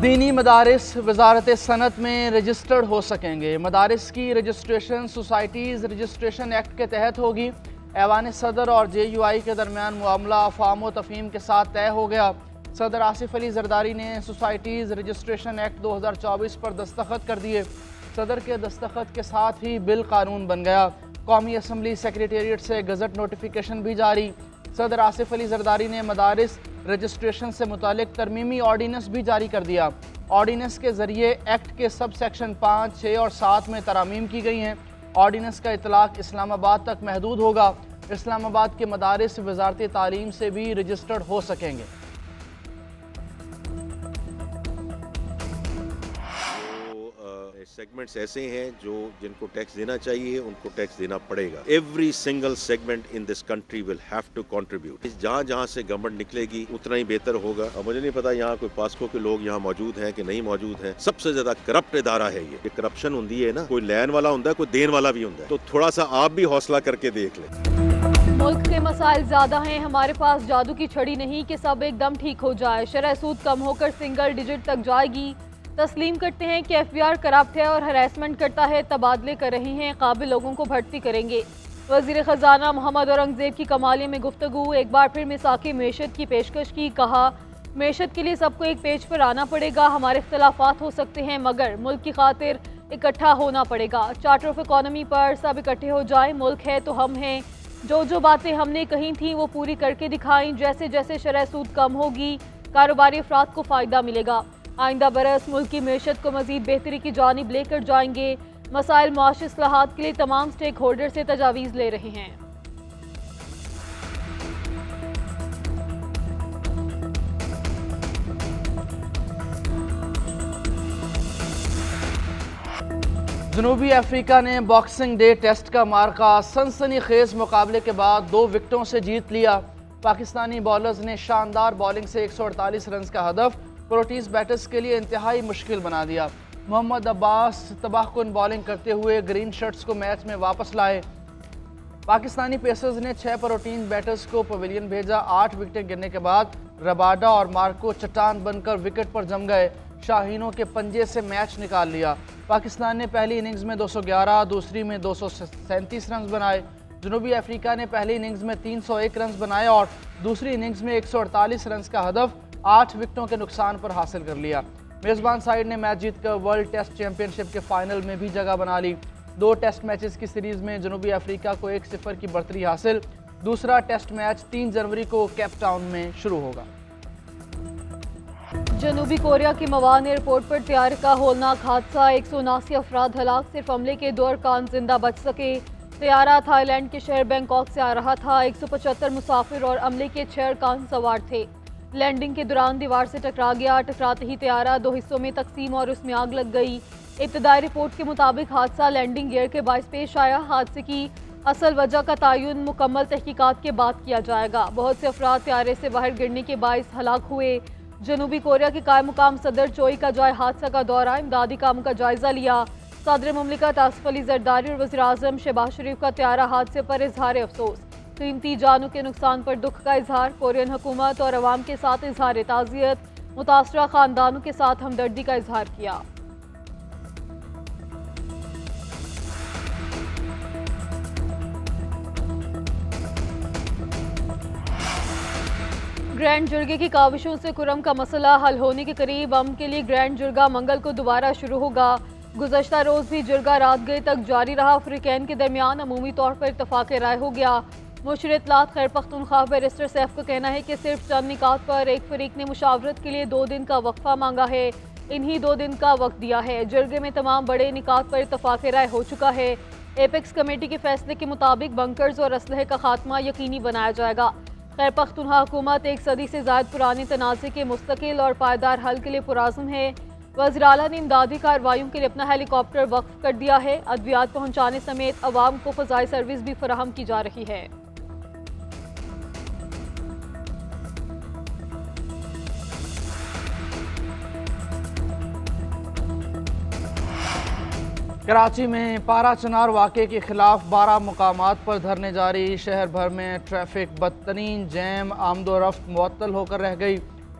दीनी मदारिस वजारत सनत में रजिस्टर्ड हो सकेंगे। मदारिस की रजिस्ट्रेशन सोसाइटीज़ रजिस्ट्रेशन एक्ट के तहत होगी। ऐवान सदर और JUI के दरमियान मामला अफ़ाम व तफ़हीम के साथ तय हो गया। सदर आसिफ अली जरदारी ने सोसाइटीज़ रजिस्ट्रेशन एक्ट 2024 पर दस्तखत कर दिए। सदर के दस्तखत के साथ ही बिल कानून बन गया। कौमी असम्बली सेक्रेटेरिएट से गज़ट नोटिफिकेशन भी जारी। सदर आसिफ अली जरदारी ने मदारिस रजिस्ट्रेशन से मुतालिक तरमीमी ऑर्डीनेंस भी जारी कर दिया। ऑर्डीनेंस के ज़रिए एक्ट के सब सेक्शन 5, 6 और 7 में तरमीम की गई हैं। ऑर्डीनेंस का इतलाक़ इस्लामाबाद तक महदूद होगा। इस्लामाबाद के मदारिस वज़ारत तालीम से भी रजिस्टर्ड हो सकेंगे। सेगमेंट्स ऐसे हैं जिनको टैक्स देना चाहिए उनको टैक्स देना पड़ेगा। Every single segment in this country will have to contribute. जहाँ जहाँ से गवर्नमेंट निकलेगी उतना ही बेहतर होगा। और मुझे नहीं पता यहाँ कोई पास्को के लोग यहाँ मौजूद हैं कि नहीं मौजूद हैं। सबसे ज्यादा करप्ट इदारा है ये करप्शन होती है ना, कोई लैन वाला होता है, कोई देन वाला भी होता है। तो थोड़ा सा आप भी हौसला करके देख लें। मुल्क के मसाइल ज्यादा हैं, हमारे पास जादू की छड़ी नहीं कि सब एकदम ठीक हो जाए। शरह सूद कम होकर सिंगल डिजिट तक जाएगी। तस्लीम करते हैं कि FBR करप्ट है और हरासमेंट करता है, तबादले कर रहे हैं, काबिल लोगों को भर्ती करेंगे। वज़ीर ख़जाना मोहम्मद औरंगज़ेब की कमालिया में गुफ्तगू। एक बार फिर मिसाक़ी मेशत की पेशकश की। कहा मेशत के लिए सबको एक पेज पर आना पड़ेगा। हमारे इख्तलाफात हो सकते हैं मगर मुल्क की खातिर इकट्ठा होना पड़ेगा। चार्टर ऑफ इकॉनमी पर सब इकट्ठे हो जाए। मुल्क है तो हम हैं। जो बातें हमने कही थी वो पूरी करके दिखाएं। जैसे जैसे शरह सूद कम होगी कारोबारी अफराद को फ़ायदा मिलेगा। आइंदा बरस मुल्क की मैशत को मज़ीद बेहतरी की जानिब लेकर जाएंगे। मसाइल मुआशी इस्लाहात के लिए तमाम स्टेक होल्डर से तजावीज़ ले रहे हैं। जनूबी अफ्रीका ने बॉक्सिंग डे टेस्ट का मार्का सनसनीखेज मुकाबले के बाद 2 विकेटों से जीत लिया। पाकिस्तानी बॉलर्स ने शानदार बॉलिंग से 148 रन का हदफ प्रोटीज बैटर्स के लिए इंतहाई मुश्किल बना दिया। मोहम्मद अब्बास तबाहकुन बॉलिंग करते हुए ग्रीन शर्ट्स को मैच में वापस लाए। पाकिस्तानी पेसर्स ने 6 प्रोटीन बैटर्स को पवेलियन भेजा। 8 विकेटें गिरने के बाद रबाडा और मार्को चट्टान बनकर विकेट पर जम गए। शाहीनों के पंजे से मैच निकाल लिया। पाकिस्तान ने पहली इनिंग्स में 211, दूसरी में 237 रन बनाए। जनूबी अफ्रीका ने पहली इनिंग्स में 301 रन बनाए और दूसरी इनिंग्स में 148 रन का हदफ 8 विकेटों के नुकसान पर हासिल कर लिया। मेज़बान साइड ने मैच जीतकर वर्ल्ड टेस्ट चैंपियनशिप के फाइनल में भी जगह बना ली। 2 टेस्ट मैचेस की सीरीज में जनूबी अफ्रीका को 1-0 की बढ़तरी हासिल। दूसरा टेस्ट मैच 3 जनवरी को केप टाउन में शुरू होगा। जनूबी कोरिया की मवान एयरपोर्ट पर तैयारे का होलनाक हादसा। 179 अफराद हलाक, सिर्फ हमले के 2 अरकान जिंदा बच सके। तैयारा थाईलैंड के शहर बैंकॉक से आ रहा था। 175 मुसाफिर और अमले के 6 अरकान सवार थे। लैंडिंग के दौरान दीवार से टकरा गया। टकराते ही तैयारा 2 हिस्सों में तकसीम और उसमें आग लग गई। इब्तदाई रिपोर्ट के मुताबिक हादसा लैंडिंग गियर के बायस पेश आया। हादसे की असल वजह का तयन मुकम्मल तहकीकात के बाद किया जाएगा। बहुत से अफराद तैयारे से बाहर गिरने के बायस हलाक हुए। जनूबी कोरिया के कायम मुकाम सदर चोई का जाए हादसा का दौरा, इमदादी काम का जायजा लिया। सदर मुमलिकत आसिफ अली जरदारी और वज़ीर आज़म शहबाज शरीफ का तैयारा हादसे पर इजहार अफसोस। कीमती जानों के नुकसान पर दुख का इजहार। कोरियन हुकूमत और अवाम के साथ इजहार ताज़ियत। मुतासरा खानदानों के साथ हमदर्दी का इजहार किया। ग्रैंड जुर्गे की काविशों से कुरम का मसला हल होने के करीब। अमन के लिए ग्रैंड जुर्गा मंगल को दोबारा शुरू होगा। गुज़श्ता रोज़ भी जुर्गा रात गए तक जारी रहा। फ़रीक़ैन के दरमियान अमूमी तौर पर इत्तफ़ाक़ राय हो गया। मुशीर इत्तलात खैर पख्तूनख्वा बैरिस्टर सैफ का कहना है कि सिर्फ चंद निकात पर एक फरीक ने मुशावरत के लिए 2 दिन का वक्फा मांगा है। इन्हीं 2 दिन का वक्त दिया है। जुर्गे में तमाम बड़े निकात पर इत्तफ़ाक़ राय हो चुका है। एपेक्स कमेटी के फैसले के मुताबिक बंकर्स और असलहे का खात्मा यकीनी बनाया जाएगा। खैर पख्तूनख्वा हुकूमत 1 सदी से ज़ायद पुराने तनाज़े के मुस्तकिल और पायदार हल के लिए पुराज़म है। वज़ीर आला ने इमदादी कार्रवाइयों के लिए अपना हेलीकॉप्टर वक्फ कर दिया है। अद्वियात पहुँचाने समेत अवाम को फ़ज़ाई सर्विस भी फराहम की जा रही है। कराची में पारा चनार वाक़े के खिलाफ 12 मुकामात पर धरने जारी। शहर भर में ट्रैफिक बदतरीन जैम, आमदोरफ्त मुअत्तल होकर रह गई।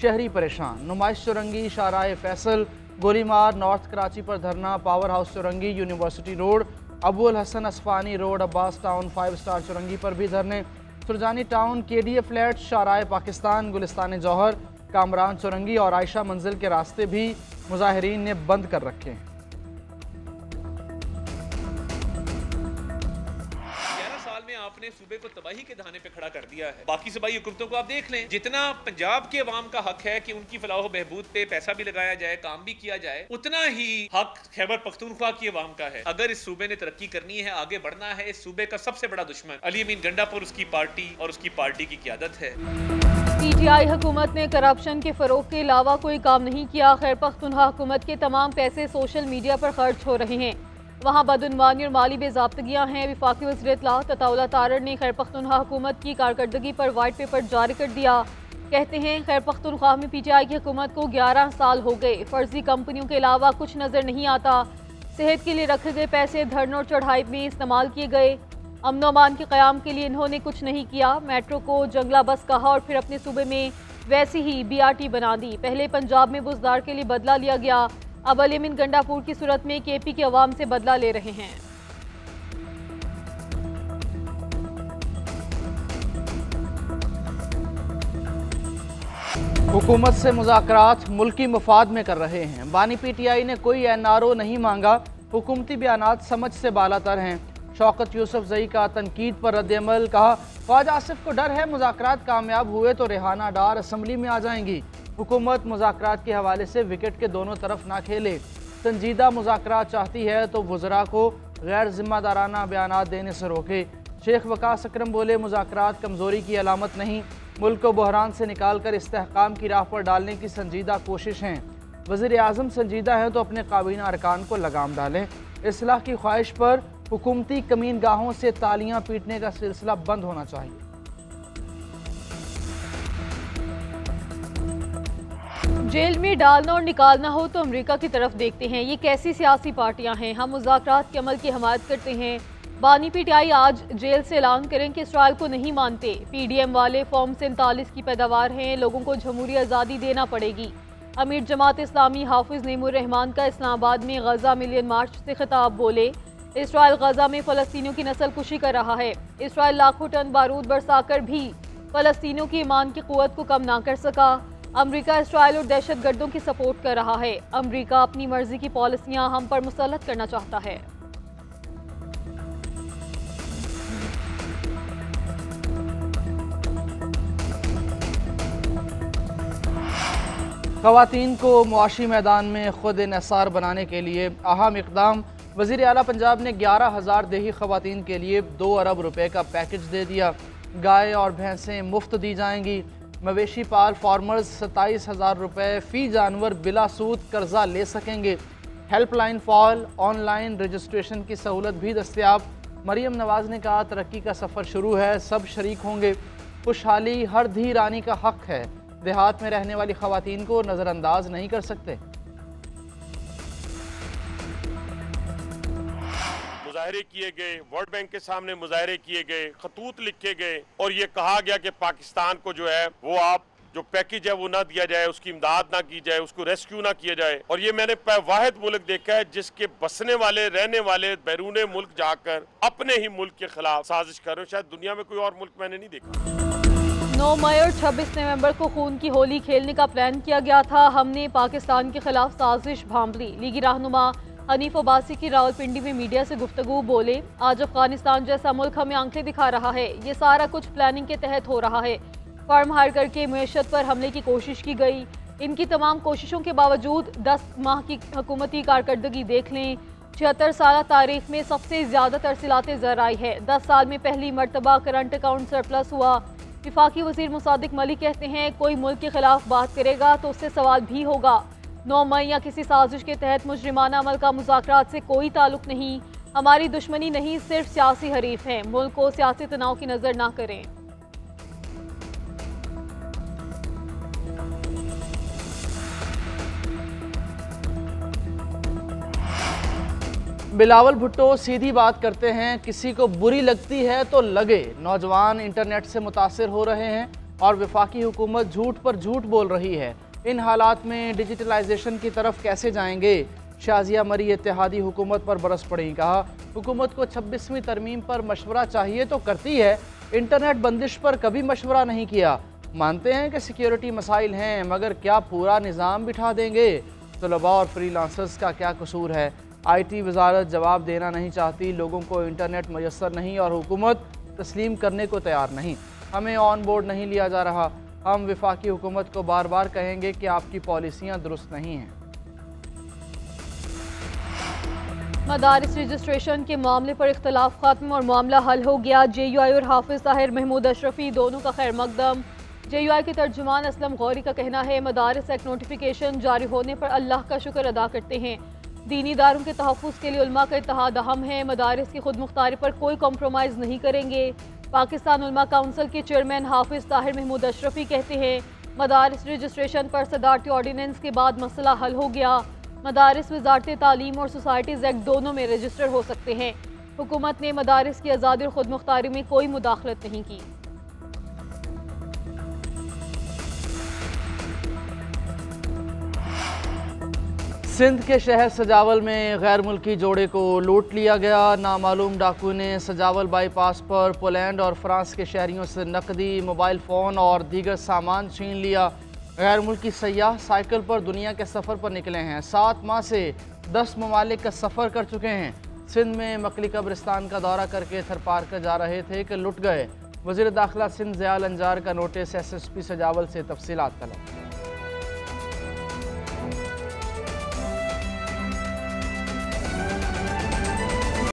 शहरी परेशान। नुमाइश चुरंगी शाहराह फैसल, गोलीमार, नॉर्थ कराची पर धरना, power house Chowrangi, university road, Abul Hasan Isfahani road, Abbas town, 5 star Chowrangi पर भी धरने। Surjani town, KDA flat, Shahrah Pakistan, Gulistan Jauhar, Kamran Chowrangi और आयशा मंजिल के रास्ते भी मुजाहिरीन ने बंद कर रखे हैं। आपने सूबे को तबाही के धाने पे खड़ा कर दिया है। बाकी सूबाई हुकूमतों को आप देख लें, जितना पंजाब के अवाम का हक है कि उनकी फलाह बहबूद पे पैसा भी लगाया जाए, काम भी किया जाए, उतना ही हक खैबर पख्तूनख्वा की अवाम का है। अगर इस सूबे ने तरक्की करनी है, आगे बढ़ना है, इस सूबे का सबसे बड़ा दुश्मन अली अमीन गंडापुर, उसकी पार्टी और उसकी पार्टी की क़यादत है। PTI हुकूमत ने करप्शन के फरोग के अलावा कोई काम नहीं किया। खैबर पख्तूनख्वा हुकूमत के तमाम पैसे सोशल मीडिया पर खर्च हो रहे हैं। वहाँ बदउनवानी और माली बेज़ाब्तगियाँ हैं। वफाकी वज़ीर इत्तलाअत अताउल्लाह तारड़ ने खैबर पख्तूनख्वा हुकूमत की कारकर्दगी पर वाइट पेपर जारी कर दिया। कहते हैं खैबर पख्तूनख्वा में PTI की हुकूमत को 11 साल हो गए, फर्जी कंपनियों के अलावा कुछ नज़र नहीं आता। सेहत के लिए रखे गए पैसे धरनों और चढ़ाई में इस्तेमाल किए गए। अमन अमान के क़याम के लिए इन्होंने कुछ नहीं किया। मेट्रो को जंगला बस कहा और फिर अपने सूबे में वैसी ही BRT बना दी। पहले पंजाब में बुजदार के लिए बदला लिया गया, अब अली अमीन गंडापुर की सूरत में KP के अवाम से बदला ले रहे हैं। हुकूमत से मुज़ाकरात मुल्की मफाद में कर रहे हैं। बानी PTI ने कोई NRO नहीं मांगा, हुकूमती बयानात समझ से बालातर हैं। शौकत यूसुफजई का तनकीद पर रद्द-ए-अमल, कहा ख्वाजा आसिफ को डर है मुज़ाकरात कामयाब हुए तो रेहाना डार असम्बली में आ जाएंगी। हुकूमत मुज़ाकरात के हवाले से विकेट के दोनों तरफ ना खेले। संजीदा मुज़ाकरात चाहती है तो वज़रा को गैर जिम्मेदाराना बयानात देने से रोके। शेख वकास अकरम बोले मुज़ाकरात कमज़ोरी की अलामत नहीं, मुल्क को बहरान से निकाल कर इस्तेहकाम की राह पर डालने की संजीदा कोशिश हैं। वज़ीर आज़म संजीदा है तो अपने काबीना अरकान को लगाम डालें। इस्लाह की ख्वाहिश पर हुकूमती कमीन गाहों से तालियां पीटने का सिलसिला बंद होना चाहिए। जेल में डालना और निकालना हो तो अमेरिका की तरफ देखते हैं। ये कैसी सियासी पार्टियां हैं? हम मुज़ाकरात के अमल की हमायत करते हैं। बानी PTI आज जेल से ऐलान करें कि इसराइल को नहीं मानते। PDM वाले फॉर्म 47 की पैदावार हैं, लोगों को जमहूरी आज़ादी देना पड़ेगी। अमीर जमात इस्लामी हाफिज नईमुर रहमान का इस्लामाबाद में गजा मिलियन मार्च से खिताब, बोले इसराइल गजा में फ़लस्तीनियों की नस्ल कुशी कर रहा है। इसराइल लाखों टन बारूद बरसाकर भी फ़लस्तीनियों की ईमान की क़ुव्वत को कम ना कर सका। अमेरिका इसराइल और दहशतगर्दों की सपोर्ट कर रहा है। अमेरिका अपनी मर्जी की पॉलिसियां हम पर मुसल्लत करना चाहता है। ख़वातीन को मुआशी मैदान में खुद इन्हसार बनाने के लिए अहम इक़दाम। वज़ीर आला पंजाब ने 11,000 देही ख़वातीन के लिए 2 अरब रुपए का पैकेज दे दिया। गाय और भैंसें मुफ्त दी जाएंगी। मवेशी पाल फार्मर्स 27,000 रुपये फ़ी जानवर बिला सूद कर्जा ले सकेंगे। हेल्पलाइन फॉल ऑनलाइन रजिस्ट्रेशन की सहूलत भी दस्तयाब। मरीम नवाज़ ने कहा तरक्की का सफ़र शुरू है, सब शरीक होंगे। खुशहाली हर धी रानी का हक है, देहात में रहने वाली ख़वातीन को नज़रअंदाज नहीं कर सकते। मुजाहरे किए गए, वर्ल्ड बैंक के सामने मुजाहरे किए गए, खतूत लिखे गए और ये कहा गया कि पाकिस्तान को जो है वो आप जो पैकेज है वो ना दिया जाए, उसकी इमदाद ना की जाए, उसको रेस्क्यू ना किया जाए। और ये मैंने वाहिद मुल्क देखा है जिसके बसने वाले रहने वाले बैरून मुल्क जाकर अपने ही मुल्क के खिलाफ साजिश कर रहे हो। शायद दुनिया में कोई और मुल्क मैंने नहीं देखा। 9 मई और 26 नवंबर को खून की होली खेलने का प्लान किया गया था। हमने पाकिस्तान के खिलाफ साजिश भांप ली। लीगी रहनुमा हनीफ अब्बासी की रावलपिंडी में मीडिया से गुफ्तगू, बोले आज अफगानिस्तान जैसा मुल्क हमें आंखें दिखा रहा है। ये सारा कुछ प्लानिंग के तहत हो रहा है। फर्म हायर करके मईशत पर हमले की कोशिश की गई। इनकी तमाम कोशिशों के बावजूद 10 माह की हुकूमती कारकर्दगी देख लें। 76 साल तारीख में सबसे ज़्यादा तरसीलात ज़र आई है। 10 साल में पहली मरतबा करंट अकाउंट सरप्लस हुआ। वफाकी वज़ीर मुसादिक मलिक कहते हैं कोई मुल्क के खिलाफ बात करेगा तो उससे सवाल भी होगा। 9 मई या किसी साजिश के तहत मुजरिमाना अमल का मुज़ाकरात से कोई ताल्लुक नहीं। हमारी दुश्मनी नहीं, सिर्फ सियासी हरीफ हैं। मुल्क को सियासी तनाव की नज़र ना करें। बिलावल भुट्टो सीधी बात करते हैं, किसी को बुरी लगती है तो लगे। नौजवान इंटरनेट से मुतासिर हो रहे हैं, और वफाकी हुकूमत झूठ पर झूठ बोल रही है। इन हालात में डिजिटलाइजेशन की तरफ कैसे जाएंगे? शाजिया मरी इत्तेहादी हुकूमत पर बरस पड़ी। कहा, हुकूमत को 26वीं तरमीम पर मशवरा चाहिए तो करती है, इंटरनेट बंदिश पर कभी मशवरा नहीं किया। मानते हैं कि सिक्योरिटी मसाइल हैं, मगर क्या पूरा निज़ाम बिठा देंगे? तलबा और फ्रीलांसर्स का क्या कसूर है? IT वजारत जवाब देना नहीं चाहती, लोगों को इंटरनेट मैसर नहीं और हुकूमत तस्लीम करने को तैयार नहीं। हमें ऑन बोर्ड नहीं लिया जा रहा। हम वफाकी हुकूमत को बार बार कहेंगे कि आपकी पॉलिसियाँ दुरुस्त नहीं हैं। मदारिस रजिस्ट्रेशन के मामले पर इख्तलाफ खत्म और मामला हल हो गया। JUI और हाफिज ताहिर महमूद अशरफी दोनों का खैर मकदम। JUI के तर्जुमान असलम गौरी का कहना है, मदारिस एक्ट नोटिफिकेशन जारी होने पर अल्लाह का शुक्र अदा करते हैं। दीनी इदारों के तहफ़्फ़ुज़ के लिए उलमा का इत्तेहाद अहम है। मदारिस की खुद मुख्तारी पर कोई कॉम्प्रोमाइज़ नहीं करेंगे। पाकिस्तान उलमा काउंसिल के चेयरमैन हाफिज ताहिर महमूद अशरफी कहते हैं, मदारिस रजिस्ट्रेशन पर सदारती ऑर्डीनेंस के बाद मसला हल हो गया। मदारिस वज़ारत तालीम और सोसाइटीज़ एक्ट दोनों में रजिस्टर हो सकते हैं। हुकूमत ने मदारिस की आज़ादी और खुद मुख्तारी में कोई मुदाखलत नहीं की। सिंध के शहर सजावल में गैर मुल्की जोड़े को लूट लिया गया। नामालूम डाकू ने सजावल बाईपास पर पोलैंड और फ्रांस के शहरियों से नकदी, मोबाइल फ़ोन और दीगर सामान छीन लिया। गैर मुल्की सयाह साइकिल पर दुनिया के सफ़र पर निकले हैं। 7 माह से 10 ममालिक का सफ़र कर चुके हैं। सिंध में मकली कब्रिस्तान का दौरा करके थरपारकर जा रहे थे कि लुट गए। वज़ीर दाखिला सिंध ज़ियाल अंजार का नोटिस SSP सजावल से तफसीलात तलब।